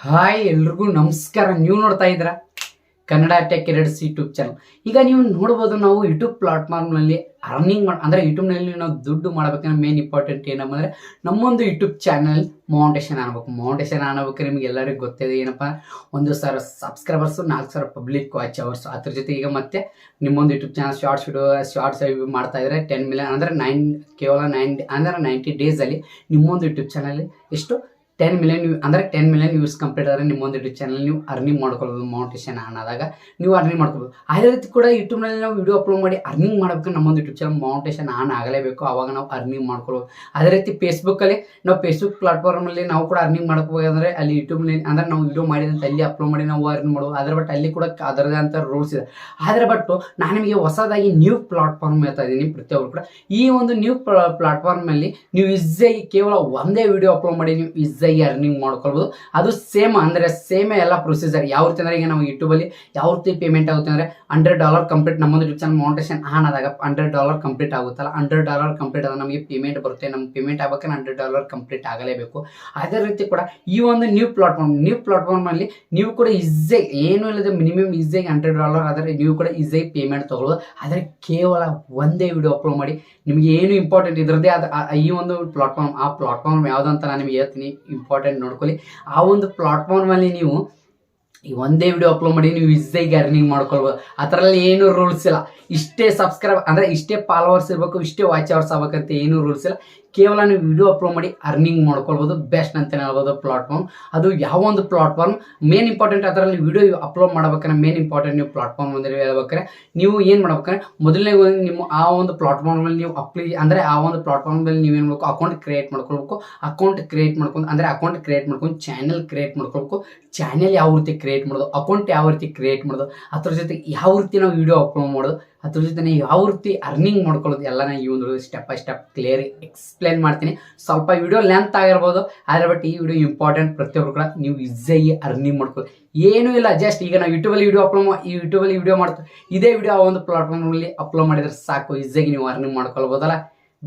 Hi ಎಲ್ರಿಗೂ ನಮಸ್ಕಾರ. ನೀವು ನೋಡ್ತಾ ಇದ್ದೀರಾ ಕನ್ನಡ ಟೆಕ್ ಎರಡ್ಸ್ ಯೂಟ್ಯೂಬ್ ಚಾನಲ್. ಈಗ ನೀವು ನೋಡ್ಬೋದು, ನಾವು ಯೂಟ್ಯೂಬ್ ಪ್ಲಾಟ್ಫಾರ್ಮ್ನಲ್ಲಿ ಅರ್ನಿಂಗ್ ಅಂದರೆ ಯೂಟ್ಯೂಬ್ನಲ್ಲಿ ನಾವು ದುಡ್ಡು ಮಾಡ್ಬೇಕಂದ್ರೆ ಮೇನ್ ಇಂಪಾರ್ಟೆಂಟ್ ಏನಂದರೆ ನಮ್ಮೊಂದು ಯೂಟ್ಯೂಬ್ ಚಾನಲ್ ಮೌಂಟೇಶನ್ ಆಗಬೇಕು. ಮೌಂಟೇಶನ್ ಆಗಬೇಕು ನಿಮ್ಗೆ ಎಲ್ಲರಿಗೂ ಗೊತ್ತಿದೆ. ಏನಪ್ಪ, 1,000 ಸಬ್ಸ್ಕ್ರೈಬರ್ಸು, 4,000 ಪಬ್ಲಿಕ್ ವಾಚ್ ಅವರ್ಸ್. ಅದ್ರ ಜೊತೆ ಈಗ ಮತ್ತೆ ನಿಮ್ಮೊಂದು ಯೂಟ್ಯೂಬ್ ಚಾನಲ್ ಶಾರ್ಟ್ಸ್ ಮಾಡ್ತಾ ಇದ್ದಾರೆ 10 ಮಿಲಿಯನ್ ಅಂದರೆ ಕೇವಲ 90 ಡೇಸಲ್ಲಿ ನಿಮ್ಮೊಂದು ಯೂಟ್ಯೂಬ್ ಚಾನಲ್ ಎಷ್ಟು 10 ಮಿಲಿಯನ್ ಅಂದರೆ 10 ಮಿಲಿಯನ್ ವ್ಯೂಸ್ ಕಂಪ್ಲೀಟ್ ಆದರೆ ನಿಮ್ಮೊಂದು ಯೂಟ್ಯೂಬ್ ಚಾನಲ್ ನೀವು ಅರ್ನಿಂಗ್ ಮಾಡ್ಕೊಳ್ಬೋದು. ಮೌಂಟೇಶನ್ ಆದಾಗ ನೀವು ಅರ್ನಿಂಗ್ ಮಾಡ್ಕೊಬೋದು. ಅದೇ ರೀತಿ ಕೂಡ ಯೂಟ್ಯೂಬ್ನಲ್ಲಿ ನಾವು ವಿಡಿಯೋ ಅಪ್ಲೋಡ್ ಮಾಡಿ ಅರ್ನಿಂಗ್ ಮಾಡಬೇಕು. ನಮ್ಮೊಂದು ಯೂಟ್ಯೂಬ್ ಚಾನಲ್ ಮೌಂಟೇಶನ್ ಆಗಲೇಬೇಕು, ಆವಾಗ ನಾವು ಅರ್ನಿಂಗ್ ಮಾಡ್ಕೊಳ್ಬೋದು. ಅದೇ ರೀತಿ ಫೇಸ್ಬುಕ್ಕಲ್ಲಿ ನಾವು ಫೇಸ್ಬುಕ್ ಪ್ಲಾಟ್ಫಾರ್ಮಲ್ಲಿ ನಾವು ಕೂಡ ಅರ್ನಿಂಗ್ ಮಾಡ್ಕೋಬೇಕಂದ್ರೆ ಅಲ್ಲಿ ಯೂಟ್ಯೂಬ್ನಲ್ಲಿ ಅಂದರೆ ನಾವು ವಿಡಿಯೋ ಮಾಡಿದಂತೆ ಅಲ್ಲಿ ಅಪ್ಲೋಡ್ ಮಾಡಿ ನಾವು ಅರ್ನಿಂಗ್ ಮಾಡ್ಬೋದು. ಅದರ ಬಟ್ ಅಲ್ಲಿ ಕೂಡ ಅದರದೇ ಅಂತ ರೂಲ್ಸ್ ಇದೆ. ಆದರೆ ಬಟ್ ನಾನು ನಿಮಗೆ ಹೊಸದಾಗಿ ನ್ಯೂ ಪ್ಲಾಟ್ಫಾರ್ಮ್ ಹೇಳ್ತಾ ಇದ್ದೀನಿ. ಪ್ರತಿಯೊಬ್ಬರು ಕೂಡ ಈ ಒಂದು ನ್ಯೂ ಪ್ಲಾಟ್ಫಾರ್ಮಲ್ಲಿ ನೀವು ಈಸಿಯಾಗಿ ಕೇವಲ ಒಂದೇ ವಿಡಿಯೋ ಅಪ್ಲೋಡ್ ಮಾಡಿ ನೀವು ಈಸಿಯಾಗಿ ಅರ್ನಿಂಗ್ ಮಾಡ್ಕೊಳ್ಬೋದು. ಅದು ಸೇಮ್ ಎಲ್ಲ ಪ್ರೊಸೀಜರ್ ಯಾವ ರೀತಿ ಅಂದರೆ, ಈಗ ನಾವು ಯೂಟ್ಯೂಬಲ್ಲಿ ಯಾವ ರೀತಿ ಪೇಮೆಂಟ್ ಆಗುತ್ತೆ ಅಂದರೆ $100 ಕಂಪ್ಲೀಟ್ ನಮ್ಮೊಂದು ಯೂಟ್ಯೂಬ್ ಚಾನಲ್ ಮೌಂಟೇಶನ್ ಆದಾಗ $100 ಕಂಪ್ಲೀಟ್ ಆಗುತ್ತಲ್ಲ. $100 ಕಂಪ್ಲೀಟ್ ಆದಾಗ ನಮಗೆ ಪೇಮೆಂಟ್ ಬರುತ್ತೆ. ನಮ್ಮ ಪೇಮೆಂಟ್ ಆಗಬೇಕಾದ್ರೆ $100 ಕಂಪ್ಲೀಟ್ ಆಗಲೇಬೇಕು. ಅದೇ ರೀತಿ ಕೂಡ ಈ ಒಂದು ನ್ಯೂ ಪ್ಲಾಟ್ಫಾರ್ಮಲ್ಲಿ ನೀವು ಕೂಡ ಈಸಿಯಾಗಿ ಏನೂ ಇಲ್ಲದೆ ಮಿನಿಮಮ್ ಈಸಿಯಾಗಿ $100 ಆದರೆ ನೀವು ಕೂಡ ಈಸಿಯಾಗಿ ಪೇಮೆಂಟ್ ತೊಗೊಳ್ಳೋದು. ಆದರೆ ಕೇವಲ ಒಂದೇ ವಿಡಿಯೋ ಅಪ್ಲೋಡ್ ಮಾಡಿ ನಿಮಗೆ ಏನು ಇಂಪಾರ್ಟೆಂಟ್ ಇದರದ್ದೇ ಆದ ಈ ಒಂದು ಪ್ಲಾಟ್ಫಾರ್ಮ್ ಯಾವುದಂತ ನಾನು ನಿಮಗೆ ಹೇಳ್ತೀನಿ. ಇಂಪಾರ್ಟೆಂಟ್ ನೋಡ್ಕೊಳ್ಳಿ. ಆ ಒಂದು ಪ್ಲಾಟ್ಫಾರ್ಮಲ್ಲಿ ನೀವು ಈ ಒಂದೇ ವಿಡಿಯೋ ಅಪ್ಲೋಡ್ ಮಾಡಿ ನೀವು ಈಸಿಯಾಗಿ ಅರ್ನಿಂಗ್ ಮಾಡ್ಕೊಳ್ಬೋದು. ಅದರಲ್ಲಿ ಏನು ರೂಲ್ಸ್ ಇಲ್ಲ. ಇಷ್ಟೇ ಸಬ್ಸ್ಕ್ರೈಬ್ ಅಂದರೆ ಇಷ್ಟೇ ಫಾಲೋವರ್ಸ್ ಇರಬೇಕು, ಇಷ್ಟೇ ವಾಚ್ ಅವರ್ಸ್ ಆಗ್ಬೇಕಂತ ಏನು ರೂಲ್ಸ್ ಇಲ್ಲ. ಕೇವಲ ನೀವು ವಿಡಿಯೋ ಅಪ್ಲೋಡ್ ಮಾಡಿ ಅರ್ನಿಂಗ್ ಮಾಡ್ಕೊಳ್ಬೋದು. ಬೆಸ್ಟ್ ಅಂತಲೇ ಹೇಳ್ಬೋದು ಪ್ಲಾಟ್ಫಾರ್ಮ್. ಅದು ಯಾವ ಒಂದು ಪ್ಲಾಟ್ಫಾರ್ಮ್ ಮೇನ್ ಇಂಪಾರ್ಟೆಂಟ್, ಅದರಲ್ಲಿ ವಿಡಿಯೋ ಅಪ್ಲೋಡ್ ಮಾಡ್ಬೇಕಾದ್ರೆ ಮೇನ್ ಇಂಪಾರ್ಟೆಂಟ್ ನೀವು ಪ್ಲಾಟ್ಫಾರ್ಮ್ ಅಂದರೆ ಹೇಳ್ಬೇಕಾದ್ರೆ ನೀವು ಏನು ಮಾಡ್ಬೇಕಾದ್ರೆ ಮೊದಲನೇ ನಿಮ್ಮ ಆ ಒಂದು ಪ್ಲಾಟ್ಫಾರ್ಮಲ್ಲಿ ನೀವು ಆ ಒಂದು ಪ್ಲಾಟ್ಫಾರ್ಮಲ್ಲಿ ನೀವೇನು ಮಾಡಬೇಕು, ಅಕೌಂಟ್ ಕ್ರಿಯೇಟ್ ಮಾಡ್ಕೊಳ್ಬೇಕು. ಅಕೌಂಟ್ ಕ್ರಿಯೇಟ್ ಮಾಡ್ಕೊಂಡು ಚಾನೆಲ್ ಕ್ರಿಯೇಟ್ ಮಾಡ್ಕೊಳ್ಬೇಕು. ಚಾನೆಲ್ ಯಾವ ರೀತಿ ಕ್ರಿಯೇಟ್ ಮಾಡೋದು, ಅಕೌಂಟ್ ಯಾವ ರೀತಿ ಕ್ರಿಯೇಟ್ ಮಾಡೋದು, ಅದ್ರ ಜೊತೆ ಯಾವ ರೀತಿ ನಾವು ವಿಡಿಯೋ ಅಪ್ಲೋಡ್ ಮಾಡೋದು, ಅದ್ರ ಜೊತೆ ಯಾವ ರೀತಿ ಅರ್ನಿಂಗ್ ಮಾಡ್ಕೊಳ್ಳೋದು ಎಲ್ಲ ನಾನು ಈ ಒಂದು step by step clear explain ಮಾಡ್ತೀನಿ. ಸ್ವಲ್ಪ ವಿಡಿಯೋ ಲೆಂತ್ ಆಗಿರ್ಬೋದು, ಆದರೆ ಬಟ್ ಈ ವಿಡಿಯೋ ಇಂಪಾರ್ಟೆಂಟ್. ಪ್ರತಿಯೊಬ್ಬರು ಕೂಡ ನೀವು ಈಸಿಯಾಗಿ ಅರ್ನಿಂಗ್ ಮಾಡ್ಕೊಳ್ಳಿ. ಏನೂ ಇಲ್ಲ, ಜಸ್ಟ್ ಈಗ ನಾವು ಯೂಟ್ಯೂಬಲ್ಲಿ ವಿಡಿಯೋ ಮಾಡ್ತೀವಿ. ಇದೇ ವಿಡಿಯೋ ಆ ಒಂದು ಪ್ಲಾಟ್ಫಾರ್ಮಲ್ಲಿ ಅಪ್ಲೋಡ್ ಮಾಡಿದ್ರೆ ಸಾಕು, ಈಸಿಯಾಗಿ ನೀವು ಅರ್ನಿಂಗ್ ಮಾಡ್ಕೊಳ್ಬೋದಲ್ಲ.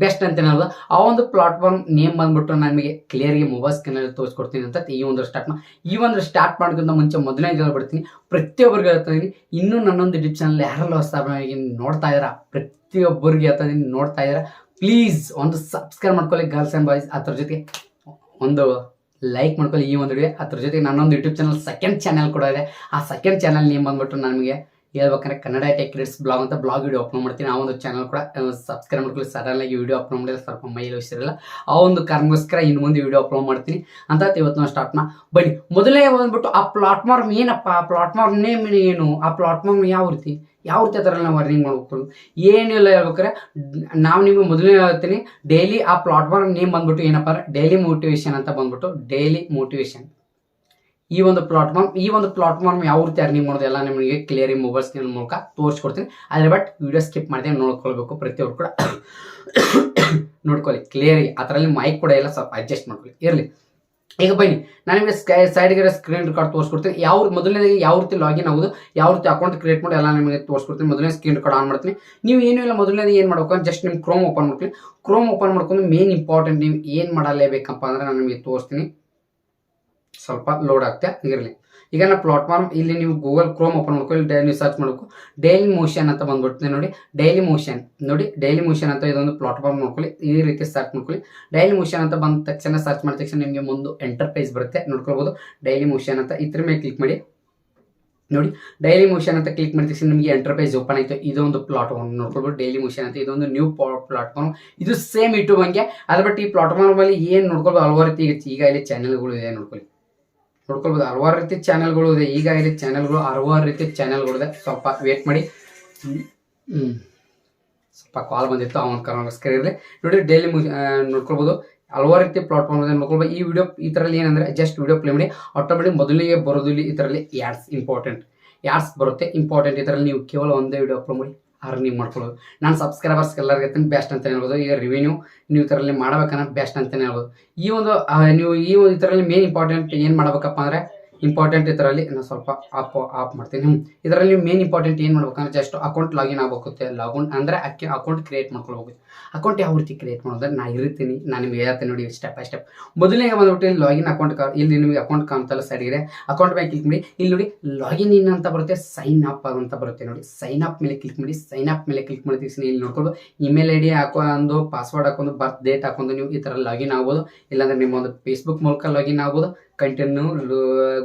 ಬೆಸ್ಟ್ ಅಂತ ಹೇಳ್ಬೋದು. ಆ ಒಂದು ಪ್ಲಾಟ್ಫಾರ್ಮ್ ನೇಮ್ ಬಂದ್ಬಿಟ್ಟು ನಮಗೆ ಕ್ಲಿಯರ್ಗೆ ಮೊಬೈಲ್ ಸ್ಕ್ರೀನಲ್ಲಿ ತೋರಿಸ್ಕೊಡ್ತೀನಿ ಅಂತ ಈ ಒಂದು ಸ್ಟಾರ್ಟ್ ಮಾಡೋಕ್ಕಿಂತ ಮುಂಚೆ ಮೊದಲನೇ ಹೇಳ್ಬಿಡ್ತೀನಿ, ಪ್ರತಿಯೊಬ್ಬರಿಗೆ ಹೇಳ್ತಾ ಇದ್ದೀನಿ. ಇನ್ನೂ ನನ್ನೊಂದು ಯೂಟ್ಯೂಬ್ ಚಾನಲ್ ಯಾರೆಲ್ಲ ಹೊಸದಾಗಿ ನೋಡ್ತಾ ಇದ್ದೀರಾ, ಪ್ರತಿಯೊಬ್ಬರಿಗೆ ಹೇಳ್ತಾ ಇದ್ದೀನಿ, ನೋಡ್ತಾ ಇದ್ದೀರಾ, ಪ್ಲೀಸ್ ಒಂದು ಸಬ್ಸ್ಕ್ರೈಬ್ ಮಾಡ್ಕೊಳ್ಳಿ ಗರ್ಲ್ಸ್ ಆ್ಯಂಡ್ ಬಾಯ್ಸ್. ಅದ್ರ ಜೊತೆ ಒಂದು ಲೈಕ್ ಮಾಡ್ಕೊಳ್ಳಿ ಈ ಒಂದು ವಿಡಿಯೋ. ಅದ್ರ ಜೊತೆ ನನ್ನೊಂದು ಯೂಟ್ಯೂಬ್ ಚಾನಲ್ ಸೆಕೆಂಡ್ ಚಾನಲ್ ಕೂಡ ಇದೆ. ಆ ಸೆಕೆಂಡ್ ಚಾನಲ್ ನೇಮ್ ಬಂದ್ಬಿಟ್ಟು ನನಗೆ ಹೇಳ್ಬೇಕಂದ್ರೆ ಕನ್ನಡ ಟೆಕ್ ಎರಡ್ಸ್ ಬ್ಲಾಗ್ ಅಂತ ಬ್ಲಾಗ್ ವಿಡಿಯೋ ಅಪ್ಲೋಡ್ ಮಾಡ್ತೀನಿ. ಆ ಒಂದು ಚಾನಲ್ ಕೂಡ ಸಬ್ಸ್ಕ್ರೈಬ್ ಮಾಡ್ಕೊಳ್ಳಿ. ಸಡನ್ನಾಗಿ ವಿಡಿಯೋ ಅಪ್ಲೋಡ್ ಮಾಡಿದ್ರೆ ಸ್ವಲ್ಪ ಮೈಲಿ ಹುಷಾರಿಲ್ಲ, ಆ ಒಂದು ಕಾರಣಕ್ಕೋಸ್ಕರ ಇನ್ನು ಮುಂದೆ ವಿಡಿಯೋ ಅಪ್ಲೋಡ್ ಮಾಡ್ತೀನಿ ಅಂತ ಇವತ್ತು ನಾವು ಸ್ಟಾರ್ಟ್ ಬನ್ನಿ. ಮೊದಲೇ ಬಂದ್ಬಿಟ್ಟು ಆ ಪ್ಲಾಟ್ಫಾರ್ಮ್ ಏನಪ್ಪ, ಆ ಪ್ಲಾಟ್ಫಾರ್ಮ್ ನೇಮ್ ಏನು, ಆ ಪ್ಲಾಟ್ಫಾರ್ಮ್ ಯಾವ ರೀತಿ ಅದರಲ್ಲಿ ನಾವು ಅರ್ನಿಂಗ್ ಮಾಡ್ಬೇಕು ಏನಿಲ್ಲ ಹೇಳ್ಬೇಕಾರೆ ನಾವು ನಿಮಗೆ ಮೊದಲೇ ಹೇಳ್ತೀನಿ. ಡೈಲಿ ಆ ಪ್ಲಾಟ್ಫಾರ್ಮ್ ನೇಮ್ ಬಂದ್ಬಿಟ್ಟು ಏನಪ್ಪ ಅಂದರೆ ಡೈಲಿ ಮೋಟಿವೇಶನ್ ಅಂತ ಬಂದ್ಬಿಟ್ಟು ಡೈಲಿ ಮೋಟಿವೇಶನ್. ಈ ಒಂದು ಪ್ಲಾಟ್ಫಾರ್ಮ್ ಯಾವ ರೀತಿ ಅರ್ನಿಂಗ್ ಮಾಡೋದು ಎಲ್ಲ ನಿಮಗೆ ಕ್ಲಿಯರ್ ಮೊಬೈಲ್ ಸ್ಕ್ರೀನ್ ಮೂಲಕ ತೋರಿಸ್ಕೊಡ್ತೀನಿ. ಆದರೆ ಬಟ್ ವಿಡಿಯೋ ಸ್ಕಿಪ್ ಮಾಡಿದೆ ನೋಡ್ಕೊಳ್ಬೇಕು. ಪ್ರತಿಯೊಬ್ಬರು ಕೂಡ ನೋಡ್ಕೊಳ್ಳಿ ಕ್ಲಿಯರ್ಗೆ. ಅದರಲ್ಲಿ ಮೈಕ್ ಕೂಡ ಎಲ್ಲ ಸ್ವಲ್ಪ ಅಡ್ಜಸ್ಟ್ ಮಾಡ್ಕೊಳ್ಳಿ ಇರಲಿ. ಈಗ ಬನ್ನಿ, ನಾನು ನಿಮಗೆ ಸೈಡ್ಗೆ ಸ್ಕ್ರೀನ್ ರೆಕಾರ್ಡ್ ತೋರಿಸ್ಕೊಡ್ತೀನಿ. ಮೊದಲನೇದಾಗಿ ಯಾವ ರೀತಿ ಲಾಗಿನ್ ಆಗೋದು, ಯಾವ ರೀತಿ ಅಕೌಂಟ್ ಕ್ರಿಯೇಟ್ ಮಾಡಿ ಎಲ್ಲ ನಿಮಗೆ ತೋರಿಸ್ಕೊಡ್ತೀನಿ. ಮೊದಲನೇ ಸ್ಕ್ರೀನ್ ರೆಕಾರ್ಡ್ ಆನ್ ಮಾಡ್ತೀನಿ. ನೀವು ಏನೂ ಇಲ್ಲ, ಮೊದಲನೇದು ಏನು ಮಾಡ್ಬೇಕು ಅಂದ್ರೆ ಜಸ್ಟ್ ನಿಮ್ಮ ಕ್ರೋಮ್ ಓಪನ್ ಮಾಡ್ತೀನಿ. ಕ್ರೋಮ್ ಓಪನ್ ಮಾಡ್ಕೊಂಡು ಮೇನ್ ಇಂಪಾರ್ಟೆಂಟ್ ನೀವು ಏನು ಮಾಡಲೇಬೇಕಪ್ಪ ಅಂದರೆ ನಾನು ನಿಮಗೆ ತೋರಿಸ್ತೀನಿ. ಸ್ವಲ್ಪ ಲೋಡ್ ಆಗ್ತಾ ಇರಲಿ. ಈಗ ನಾನು ಪ್ಲಾಟ್ಫಾರ್ಮ್ ಇಲ್ಲಿ ನೀವು ಗೂಗಲ್ ಕ್ರೋಮ್ ಓಪನ್ ಮಾಡ್ಕೊಳ್ಳಿ, ನೀವು ಸರ್ಚ್ ಮಾಡಬೇಕು. ಡೈಲಿ ಮೋಷನ್ ಅಂತ ಬಂದ್ಬಿಡ್ತೀನಿ ನೋಡಿ. ಡೈಲಿ ಮೋಷನ್ ಅಂತ ಇದೊಂದು ಪ್ಲಾಟ್ಫಾರ್ಮ್ ನೋಡ್ಕೊಳ್ಳಿ. ಈ ರೀತಿ ಸರ್ಚ್ ಮಾಡ್ಕೊಳ್ಳಿ. ಡೈಲಿ ಮೋಷನ್ ಅಂತ ಬಂದ ತಕ್ಷಣ ಸರ್ಚ್ ಮಾಡಿದ ತಕ್ಷಣ ನಿಮಗೆ ಒಂದು ಎಂಟರ್ಪ್ರೈಸ್ ಬರುತ್ತೆ, ನೋಡ್ಕೊಳ್ಬೋದು. ಡೈಲಿ ಮೋಷನ್ ಅಂತ ಇದ್ರ ಮೇಲೆ ಕ್ಲಿಕ್ ಮಾಡಿ ನೋಡಿ. ಡೈಲಿ ಮೋಷನ್ ಅಂತ ಕ್ಲಿಕ್ ಮಾಡಿದ ತಕ್ಷಣ ನಿಮಗೆ ಎಂಟರ್ಪ್ರೈಸ್ ಓಪನ್ ಆಯಿತು. ಇದೊಂದು ಪ್ಲಾಟ್ಫಾರ್ಮ್ ನೋಡ್ಕೊಳ್ಬೋದು. ಡೈಲಿ ಮೋಷನ್ ಅಂತ ಇದೊಂದು ನ್ಯೂ ಪ್ಲಾಟ್ಫಾರ್ಮ್. ಇದು ಸೇಮ್ ಯೂಟ್ಯೂಬ್ ಹಂಗೆ. ಅದ್ರ ಬಟ್ ಈ ಪ್ಲಾಟ್ಫಾರ್ಮಲ್ಲಿ ಏನು ನೋಡ್ಕೊಳ್ಬೋದು, ಹಲವಾರು ರೀತಿ ಈಗ ಇಲ್ಲಿ ಚಾನೆಲ್ಗಳು ಇದೆ ನೋಡ್ಕೊಳ್ಳಿ. ಹಲವಾರು ರೀತಿ ಚಾನೆಲ್ಗಳು ಇದೆ. ಈಗ ಇಲ್ಲಿ ಹಲವಾರು ರೀತಿ ಚಾನೆಲ್ಗಳಿದೆ. ಸ್ವಲ್ಪ ವೇಟ್ ಮಾಡಿ, ಸ್ವಲ್ಪ ಕಾಲ್ ಬಂದಿತ್ತು, ಅವನ ಕಾರಣಕ್ಕೋಸ್ಕರ ಇರಲಿ. ನೋಡಿ ಡೈಲಿ ನೋಡ್ಕೊಳ್ಬೋದು. ಹಲವಾರು ರೀತಿ ಪ್ಲಾಟ್ಫಾರ್ಮ್ ಇದೆ ನೋಡ್ಕೊಳ್ಬೋದು. ಈ ವಿಡಿಯೋ ಈ ಥರಲ್ಲಿ ಏನಂದರೆ ಜಸ್ಟ್ ವಿಡಿಯೋ ಪ್ಲೇ ಮಾಡಿ ಆಟೋಮೆಟಿಕ್ ಮೊದಲಿಗೆ ಬರೋದು ಇಲ್ಲಿ ಇದರಲ್ಲಿ ಯಾಡ್ಸ್ ಬರುತ್ತೆ ಇಂಪಾರ್ಟೆಂಟ್. ಇದರಲ್ಲಿ ನೀವು ಕೇವಲ ಒಂದೇ ವಿಡಿಯೋ ಅಪ್ಲೋಡ್ ಮಾಡಿ ಅರ್ನಿಂಗ್ ಮಾಡ್ಕೊಳ್ಳೋದು. ನಾನು ಸಬ್ಸ್ಕ್ರೈಬರ್ಸ್ ಎಲ್ಲರಿಗೆ ಬೆಸ್ಟ್ ಅಂತಲೇ ಹೇಳ್ಬೋದು. ಈಗ ರಿವೆನ್ಯೂ ನೀವು ಇದರಲ್ಲಿ ಮಾಡ್ಬೇಕನ್ನೋ ಬೆಸ್ಟ್ ಅಂತಲೇ ಹೇಳ್ಬೋದು. ಈ ಒಂದು ಇದರಲ್ಲಿ ಮೇನ್ ಇಂಪಾರ್ಟೆಂಟ್ ಏನು ಮಾಡ್ಬೇಕಪ್ಪ ಅಂದರೆ ಇಂಪಾರ್ಟೆಂಟ್ ಇದರಲ್ಲಿ ನಾನು ಸ್ವಲ್ಪ ಆಫ್ ಮಾಡ್ತೀನಿ. ಇದರಲ್ಲಿ ನೀವು ಮೇನ್ ಇಂಪಾರ್ಟೆಂಟ್ ಏನು ಮಾಡ್ಬೇಕಂದ್ರೆ ಜಸ್ಟ್ ಅಕೌಂಟ್ ಲಾಗಿನ್ ಆಗಬೇಕು. ಲಾಗಿನ್ ಅಂದರೆ ಅಕೌಂಟ್ ಕ್ರಿಯೇಟ್ ಮಾಡ್ಕೊಳ್ಬೇಕು. ಅಕೌಂಟ್ ಯಾವ ರೀತಿ ಕ್ರಿಯೇಟ್ ಮಾಡೋದ್ರೆ ನಾನು ಇರ್ತೀನಿ, ನಾನು ನಿಮ್ಗೆ ಹೇಳ್ತೀನಿ ನೋಡಿ ಸ್ಟೆಪ್ ಬೈ ಸ್ಟೆಪ್. ಮೊದಲನೇ ಬಂದ್ಬಿಟ್ಟು ಇಲ್ಲಿ ಲಾಗಿನ್ ಅಕೌಂಟ್ ಇಲ್ಲಿ ನಿಮಗೆ ಅಕೌಂಟ್ ಕಾಣ್ತಲ್ಲ ಸೈಡ್ಗೆ ಅಕೌಂಟ್ ಮೇಲೆ ಕ್ಲಿಕ್ ಮಾಡಿ. ಇಲ್ಲಿ ನೋಡಿ ಲಾಗಿನ್ ಇನ್ ಅಂತ ಬರುತ್ತೆ, ಸೈನ್ ಅಪ್ ಅಂತ ಬರುತ್ತೆ ನೋಡಿ. ಸೈನ್ ಅಪ್ ಮೇಲೆ ಕ್ಲಿಕ್ ಮಾಡಿ. ಸೈನ್ ಅಪ್ ಮೇಲೆ ಕ್ಲಿಕ್ ಮಾಡಿ ಇಲ್ಲಿ ನೋಡ್ಕೊಂಡು ಇಮೇಲ್ ಐ ಡಿ ಹಾಕೊಂಡು ಪಾಸ್ವರ್ಡ್ ಹಾಕೊಂಡು ಬರ್ತ್ ಡೇಟ್ ಹಾಕೊಂಡು ನೀವು ಈ ಥರ ಲಾಗಿನ್ ಆಗ್ಬೋದು. ಇಲ್ಲಾಂದ್ರೆ ನಿಮ್ಮ ಒಂದು ಫೇಸ್ಬುಕ್ ಮೂಲಕ ಲಾಗಿನ್ ಆಗ್ಬೋದು, ಕಂಟಿನ್ಯೂ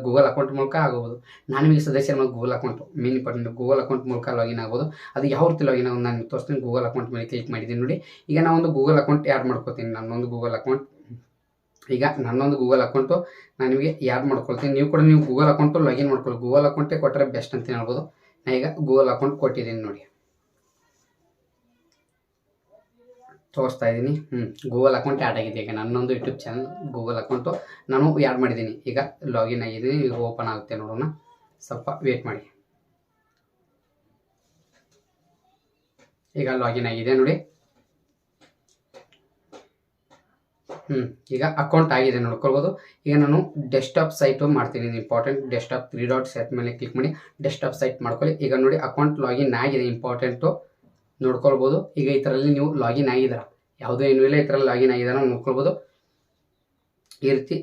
ಗೂಗಲ್ ಅಕೌಂಟ್ ಮೂಲಕ ಆಗಬಹುದು. ನಾನು ನಿಮಗೆ ಸದಸ್ಯ Google account main important Google account ಮೂಲಕ ಲಾಗಿನ್ ಆಗ್ಬೋದು. ಅದು ಯಾವ ರೀತಿ ಲಾಗಿನ್ ಆಗೋದು ನಾನು ತೋರಿಸ್ತೀನಿ. ಗೂಗಲ್ ಅಕೌಂಟ್ ಮೇಲೆ ಕ್ಲಿಕ್ ಮಾಡಿದ್ದೀನಿ ನೋಡಿ. ಈಗ ನಾನೊಂದು ಗೂಗಲ್ ಅಕೌಂಟ್ ಆ್ಯಡ್ ಮಾಡ್ಕೊತೀನಿ. ನನ್ನೊಂದು ಗೂಗಲ್ ಅಕೌಂಟ್ ನಾನು ನಿಮಗೆ ಆ್ಯಡ್ ಮಾಡ್ಕೊಳ್ತೀನಿ. ನೀವು ಕೂಡ ನೀವು ಗೂಗಲ್ ಅಕೌಂಟು ಲಾಗಿನ್ ಮಾಡ್ಕೊಳ್ಳಿ. ಗೂಗಲ್ ಅಕೌಂಟೇ ಕೊಟ್ಟರೆ ಬೆಸ್ಟ್ ಅಂತ ಹೇಳ್ಬೋದು. ನಾನು ಈಗ ಗೂಗಲ್ ಅಕೌಂಟ್ ಕೊಟ್ಟಿದ್ದೀನಿ ನೋಡಿ, ತೋರಿಸ್ತಾ ಇದ್ದೀನಿ. ಗೂಗಲ್ ಅಕೌಂಟ್ ಆ್ಯಡ್ ಆಗಿದೆ. ಈಗ ನನ್ನೊಂದು ಯೂಟ್ಯೂಬ್ ಚಾನಲ್ ಗೂಗಲ್ ಅಕೌಂಟು ನಾನು ಆ್ಯಡ್ ಮಾಡಿದ್ದೀನಿ. ಈಗ ಲಾಗಿನ್ ಆಗಿದ್ದೀನಿ. ಈಗ ಓಪನ್ ಆಗುತ್ತೆ ನೋಡೋಣ, ಸ್ವಲ್ಪ ವೇಟ್ ಮಾಡಿ. ಈಗ ಲಾಗಿನ್ ಆಗಿದೆ ನೋಡಿ. ಈಗ ಅಕೌಂಟ್ ಆಗಿದೆ ನೋಡ್ಕೊಳ್ಬೋದು. ಈಗ ನಾನು ಡೆಸ್ಕ್ಟಾಪ್ ಸೈಟು ಮಾಡ್ತೀನಿ. ಇಂಪಾರ್ಟೆಂಟ್ ಡೆಸ್ಕ್ಟಾಪ್ 3 ಡಾಟ್ ಸೆಟ್ ಮೇಲೆ ಕ್ಲಿಕ್ ಮಾಡಿ ಡೆಸ್ಕ್ಟಾಪ್ ಸೈಟ್ ಮಾಡ್ಕೊಳ್ಳಿ. ಈಗ ನೋಡಿ ಅಕೌಂಟ್ ಲಾಗಿನ್ ಆಗಿದೆ, ಇಂಪಾರ್ಟೆಂಟು ನೋಡ್ಕೊಳ್ಬೋದು. ಈಗ ಈ ಥರಲ್ಲಿ ನೀವು ಲಾಗಿನ್ ಆಗಿದ್ದೀರಾ, ಯಾವುದೋ ಏನೂ ಇಲ್ಲ, ಈ ಥರ ಲಾಗಿನ್ ಆಗಿದಾರ ನೋಡ್ಕೊಳ್ಬೋದು. ಈ ರೀತಿ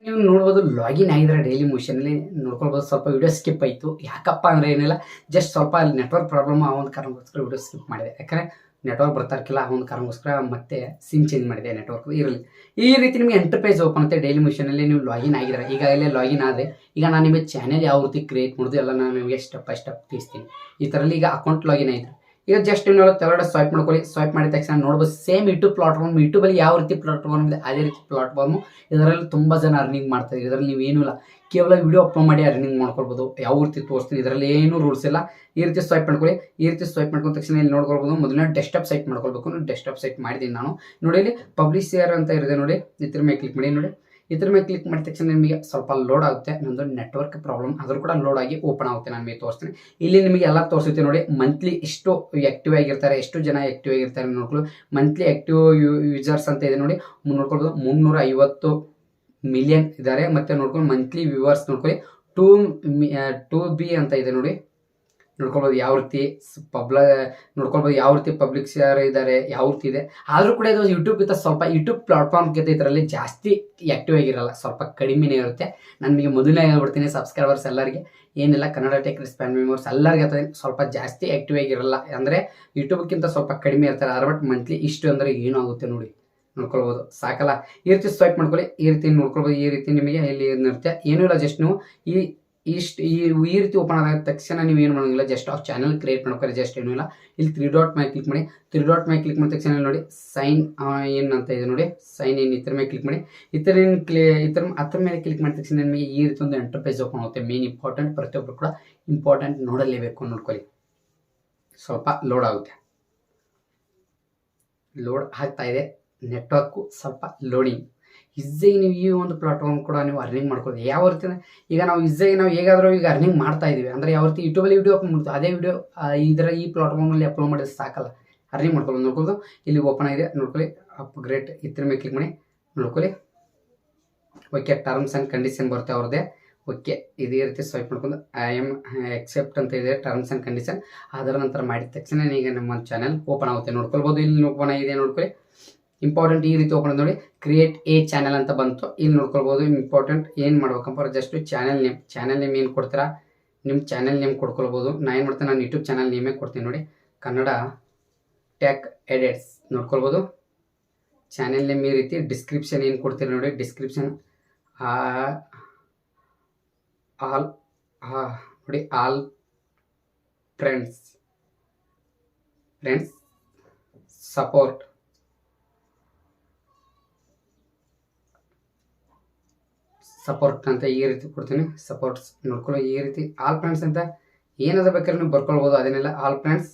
ನೀವು ನೋಡ್ಬೋದು ಲಾಗಿನ್ ಆಗಿದ್ರೆ ಡೈಲಿ ಮೋಷನಲ್ಲಿ ನೋಡ್ಕೊಳ್ಬೋದು. ಸ್ವಲ್ಪ ವಿಡಿಯೋ ಸ್ಕಿಪ್ ಆಯಿತು, ಯಾಕಪ್ಪ ಅಂದರೆ ಏನಿಲ್ಲ, ಜಸ್ಟ್ ಸ್ವಲ್ಪ ಅಲ್ಲಿ ನೆಟ್ವರ್ಕ್ ಪ್ರಾಬ್ಲಮ್ ಆ ಒಂದು ಕಾರಣಕ್ಕೋಸ್ಕರ ವಿಡಿಯೋ ಸ್ಕಿಪ್ ಮಾಡಿದೆ. ಯಾಕಂದರೆ ನೆಟ್ವರ್ಕ್ ಬರ್ತಾ ಇರ್ಕಿಲ್ಲ, ಆ ಒಂದು ಕಾರಣಕ್ಕೋಸ್ಕರ ಮತ್ತೆ ಸಿಮ್ ಚೇಂಜ್ ಮಾಡಿದೆ. ನೆಟ್ವರ್ಕ್ ಇರಲಿ. ಈ ರೀತಿ ನಿಮಗೆ ಎಂಟರ್ಪ್ರೈಸ್ ಓಪನ್ ಆಗುತ್ತೆ ಡೈಲಿ ಮೋಷನಲ್ಲಿ ನೀವು ಲಾಗಿನ್ ಆಗಿದ್ರೆ. ಈಗಾಗಲೇ ಲಾಗಿನ್ ಆದರೆ ಈಗ ನಾನು ನಿಮಗೆ ಚಾನೆಲ್ ಯಾವ ರೀತಿ ಕ್ರಿಯೇಟ್ ಮಾಡೋದು ಎಲ್ಲ ನಾನು ನಿಮಗೆ ಸ್ಟೆಪ್ ಬೈ ಸ್ಟೆಪ್ ತಿಳಿಸ್ತೀನಿ. ಈ ಥರಲ್ಲಿ ಈಗ ಅಕೌಂಟ್ ಲಾಗಿನ್ ಆಯಿತು. ಈಗ ಜಸ್ಟ್ ನೀವು ತೆರಡೆ ಸ್ವೈಪ್ ಮಾಡ್ಕೊಳ್ಳಿ. ಸ್ವೈಪ್ ಮಾಡಿದ ತಕ್ಷಣ ನೋಡ್ಬೋದು ಸೇಮ್ ಯೂಟ್ಯೂಬ್ ಪ್ಲಾಟ್ಫಾರ್ಮ್. ಯೂಟ್ಯೂಬಲ್ಲಿ ಯಾವ ರೀತಿ ಪ್ಲಾಟ್ಫಾರ್ಮ್ ಇದೆ ಅದೇ ರೀತಿ ಪ್ಲಾಟ್ಫಾರ್ಮು. ಇದರಲ್ಲಿ ತುಂಬ ಜನ ಅರ್ನಿಂಗ್ ಮಾಡ್ತಾರೆ. ಇದರಲ್ಲಿ ನೀವೇನೂ ಇಲ್ಲ, ಕೇವಲ ವಿಡಿಯೋ ಅಪ್ಲೋಡ್ ಮಾಡಿ ಅರ್ನಿಂಗ್ ಮಾಡ್ಕೊಳ್ಬೋದು. ಯಾವ ರೀತಿ ತೋರಿಸ್ತೀನಿ, ಇದರಲ್ಲಿ ಏನೂ ರೂಲ್ಸ್ ಇಲ್ಲ. ಈ ರೀತಿ ಸ್ವೈಪ್ ಮಾಡ್ಕೊಳ್ಳಿ. ಈ ರೀತಿ ಸ್ವೈಪ್ ಮಾಡ್ಕೊಂಡ ತಕ್ಷಣ ಇಲ್ಲಿ ನೋಡ್ಕೊಳ್ಬೋದು. ಮೊದಲನೇ ಡೆಸ್ಕ್ಟಾಪ್ ಸೈಟ್ ಮಾಡ್ಕೊಳ್ಬೇಕು. ಡೆಸ್ಕ್ಟಾಪ್ ಸೈಟ್ ಮಾಡಿದ್ದೀನಿ ನಾನು ನೋಡಿ. ಇಲ್ಲಿ ಪಬ್ಲಿಷರ್ ಅಂತ ಇರುತ್ತೆ ನೋಡಿ, ಇದ್ರ ಮೇಲೆ ಕ್ಲಿಕ್ ಮಾಡಿ ನೋಡಿ. ಇದ್ರ ಮೇಲೆ ಕ್ಲಿಕ್ ಮಾಡಿದ ತಕ್ಷಣ ನಿಮಗೆ ಸ್ವಲ್ಪ ಲೋಡ್ ಆಗುತ್ತೆ. ನಮ್ಮದು ನೆಟ್ವರ್ಕ್ ಪ್ರಾಬ್ಲಮ್, ಆದರೂ ಕೂಡ ಲೋಡ್ ಆಗಿ ಓಪನ್ ಆಗುತ್ತೆ. ನಾನು ನಿಮಗೆ ತೋರಿಸ್ತೀನಿ. ಇಲ್ಲಿ ನಿಮಗೆ ಎಲ್ಲ ತೋರಿಸುತ್ತೆ ನೋಡಿ. ಮಂತ್ಲಿ ಎಷ್ಟು ಆ್ಯಕ್ಟಿವ್ ಆಗಿರ್ತಾರೆ, ಎಷ್ಟು ಜನ ಆ್ಯಕ್ಟಿವ್ ಆಗಿರ್ತಾರೆ ನೋಡ್ಕೊಳ್ಳಿ. ಮಂತ್ಲಿ ಆ್ಯಕ್ಟಿವ್ ಯೂಸರ್ಸ್ ಅಂತ ಇದೆ ನೋಡಿ, ನೋಡ್ಕೊಳ್ಬೋದು 350 ಮಿಲಿಯನ್ ಇದ್ದಾರೆ. ಮತ್ತು ನೋಡ್ಕೊಂಡು ಮಂತ್ಲಿ ವ್ಯೂವರ್ಸ್ ನೋಡ್ಕೊಳ್ಳಿ 2B ಅಂತ ಇದೆ ನೋಡಿ. ನೋಡ್ಕೊಳ್ಬೋದು ಯಾವ ರೀತಿ ನೋಡ್ಕೊಳ್ಬೋದು ಯಾವ ರೀತಿ ಪಬ್ಲಿಷರ್ ಇದ್ದಾರೆ, ಯಾವ ರೀತಿ ಇದೆ. ಆದರೂ ಕೂಡ ಇದು ಯೂಟ್ಯೂಬ್ಗಿಂತ ಸ್ವಲ್ಪ ಯೂಟ್ಯೂಬ್ ಪ್ಲಾಟ್ಫಾರ್ಮ್ಗಿಂತ ಇದರಲ್ಲಿ ಜಾಸ್ತಿ ಆ್ಯಕ್ಟಿವ್ ಆಗಿರಲ್ಲ, ಸ್ವಲ್ಪ ಕಡಿಮೆನೇ ಇರುತ್ತೆ. ನಾನು ನಿಮಗೆ ಮೊದಲನೇ ಹೇಳ್ಬಿಡ್ತೀನಿ, ಸಬ್ಸ್ಕ್ರೈಬರ್ಸ್ ಎಲ್ಲರಿಗೆ ಏನಿಲ್ಲ, ಕನ್ನಡ ಟೆಕ್ ಫ್ಯಾಮಿಲಿ ಮೆಂಬರ್ಸ್ ಎಲ್ಲರಿಗೆ ಸ್ವಲ್ಪ ಜಾಸ್ತಿ ಆ್ಯಕ್ಟಿವ್ ಆಗಿರಲ್ಲ. ಅಂದರೆ ಯೂಟ್ಯೂಬ್ಗಿಂತ ಸ್ವಲ್ಪ ಕಡಿಮೆ ಇರ್ತಾರೆ. ಆದ್ರೆ ಬಟ್ ಮಂತ್ಲಿ ಇಷ್ಟು ಅಂದರೆ ಏನೂ ಆಗುತ್ತೆ ನೋಡಿ, ನೋಡ್ಕೊಳ್ಬೋದು. ಸಾಕಲ್ಲ. ಈ ರೀತಿ ಸ್ವೈಪ್ ಮಾಡ್ಕೊಳ್ಳಿ. ಈ ರೀತಿ ನೋಡ್ಕೊಳ್ಬೋದು. ಈ ರೀತಿ ನಿಮಗೆ ಇಲ್ಲಿ ಇರುತ್ತೆ, ಏನೂ ಇಲ್ಲ. ಜಸ್ಟ್ ನೀವು ಈ ರೀತಿ ಓಪನ್ ಆದ ತಕ್ಷಣ ನೀವು ಏನು ಮಾಡೋಂಗಿಲ್ಲ, ಜಸ್ಟ್ ಆ ಚಾನಲ್ ಕ್ರಿಯೇಟ್ ಮಾಡ್ಕೊಳ್ಳಿ. ಜಸ್ಟ್ ಏನೂ ಇಲ್ಲ. ಇಲ್ಲಿ 3 ಡಾಟ್ ಮೇಲೆ ಕ್ಲಿಕ್ ಮಾಡಿ. 3 ಡಾಟ್ ಮೇಲೆ ಕ್ಲಿಕ್ ಮಾಡಿದ ತಕ್ಷಣ ನೋಡಿ ಸೈನ್ ಇನ್ ಅಂತ ಇದೆ ನೋಡಿ. ಸೈನ್ ಇನ್ ಇದ್ರ ಮೇಲೆ ಕ್ಲಿಕ್ ಮಾಡಿ. ಅದ್ರ ಮೇಲೆ ಕ್ಲಿಕ್ ಮಾಡಿದ ತಕ್ಷಣ ನಿಮಗೆ ಈ ರೀತಿ ಒಂದು ಎಂಟರ್ಪ್ರೈಸ್ ಓಪನ್ ಆಗುತ್ತೆ. ಮೇನ್ ಇಂಪಾರ್ಟೆಂಟ್, ಪ್ರತಿಯೊಬ್ಬರು ಕೂಡ ಇಂಪಾರ್ಟೆಂಟ್ ನೋಡಲೇಬೇಕು. ನೋಡ್ಕೊಳ್ಳಿ, ಸ್ವಲ್ಪ ಲೋಡ್ ಆಗುತ್ತೆ. ಲೋಡ್ ಆಗ್ತಾ ಇದೆ. ನೆಟ್ವರ್ಕು ಸ್ವಲ್ಪ ಲೋಡಿಂಗ್. ಈಸಿಯಾಗಿ ನೀವು ಈ ಒಂದು ಪ್ಲಾಟ್ಫಾರ್ಮ್ ಕೂಡ ನೀವು ಅರ್ನಿಂಗ್ ಮಾಡ್ಕೊಳ್ಳಿ. ಯಾವ ರೀತಿ ಈಗ ನಾವು ಈಸಿಯಾಗಿ ನಾವು ಹೇಗಾದರೂ ಈಗ ಅರ್ನಿಂಗ್ ಮಾಡ್ತಾ ಇದ್ದೀವಿ ಅಂದರೆ ಯಾವ ರೀತಿ ಯೂಟ್ಯೂಬಲ್ಲಿ ವಿಡಿಯೋ ಅಪ್ಲೋಡ್ ಮಾಡ್ತೀವಿ, ಅದೇ ವಿಡಿಯೋ ಈ ಪ್ಲಾಟ್ಫಾರ್ಮಲ್ಲಿ ಅಪ್ಲೋಡ್ ಮಾಡಿದ್ರೆ ಸಾಕಲ್ಲ, ಅರ್ನಿಂಗ್ ಮಾಡ್ಕೊಳ್ಳೋದು. ನೋಡ್ಕೊಳ್ಳೋದು ಇಲ್ಲಿ ಓಪನ್ ಆಗಿದೆ ನೋಡ್ಕೊಳ್ಳಿ. ಅಪ್ಗ್ರೇಡ್ ಇದ್ರ ಮೇಲೆ ಕ್ಲಿಕ್ ಮಾಡಿ ನೋಡ್ಕೊಳ್ಳಿ. ಓಕೆ, ಟರ್ಮ್ಸ್ ಆ್ಯಂಡ್ ಕಂಡೀಷನ್ ಬರುತ್ತೆ ಅವ್ರದ್ದೇ. ಓಕೆ, ಇದೇ ರೀತಿ ಸ್ವೈಪ್ ಮಾಡ್ಕೊಂಡು ಐ ಎಮ್ ಎಕ್ಸೆಪ್ಟ್ ಅಂತ ಇದೆ ಟರ್ಮ್ಸ್ ಆ್ಯಂಡ್ ಕಂಡೀಷನ್. ಅದರ ನಂತರ ಮಾಡಿದ ತಕ್ಷಣ ಈಗ ನಮ್ಮ ಚಾನಲ್ ಓಪನ್ ಆಗುತ್ತೆ. ನೋಡ್ಕೊಳ್ಬೋದು. ಇಲ್ಲಿ ಓಪನ್ ಆಗಿದೆ ನೋಡ್ಕೊಳ್ಳಿ. ಇಂಪಾರ್ಟೆಂಟ್ ಈ ರೀತಿ ಓಪನ್ ನೋಡಿ, ಕ್ರಿಯೇಟ್ ಎ ಚಾನಲ್ ಅಂತ ಬಂತು. ಇಲ್ಲಿ ನೋಡ್ಕೊಳ್ಬೋದು. ಇಂಪಾರ್ಟೆಂಟ್ ಏನು ಮಾಡ್ಬೇಕಂಪ, ಜಸ್ಟ್ ಚಾನಲ್ ನೇಮ್ ಏನು ಕೊಡ್ತೀರಾ, ನಿಮ್ಮ ಚಾನಲ್ ನೇಮ್ ಕೊಡ್ಕೊಳ್ಬೋದು. ನಾನು ಏನು ಮಾಡ್ತೀನಿ, ನಾನು ಯೂಟ್ಯೂಬ್ ಚಾನಲ್ ನೇಮೇ ಕೊಡ್ತೀನಿ ನೋಡಿ, ಕನ್ನಡ ಟೆಕ್ ಎಡಿಟ್ಸ್ ನೋಡ್ಕೊಳ್ಬೋದು. ಚಾನಲ್ ನೇಮ್ ಈ ರೀತಿ. ಡಿಸ್ಕ್ರಿಪ್ಷನ್ ಏನು ಕೊಡ್ತೀರಿ ನೋಡಿ, ಡಿಸ್ಕ್ರಿಪ್ಷನ್ ನೋಡಿ, ಆಲ್ ಫ್ರೆಂಡ್ಸ್ ಸಪೋರ್ಟ್ ಅಂತ ಈ ರೀತಿ ಕೊಡ್ತೀನಿ. ಸಪೋರ್ಟ್ಸ್ ನೋಡ್ಕೊಳ್ಳೋ. ಈ ರೀತಿ ಆಲ್ ಫ್ರೆಂಡ್ಸ್ ಅಂತ ಏನಾದ್ರು ಬೇಕಾದ್ರೆ ನೀವು ಬರ್ಕೊಳ್ಬೋದು. ಅದನ್ನೆಲ್ಲ ಆಲ್ ಫ್ರೆಂಡ್ಸ್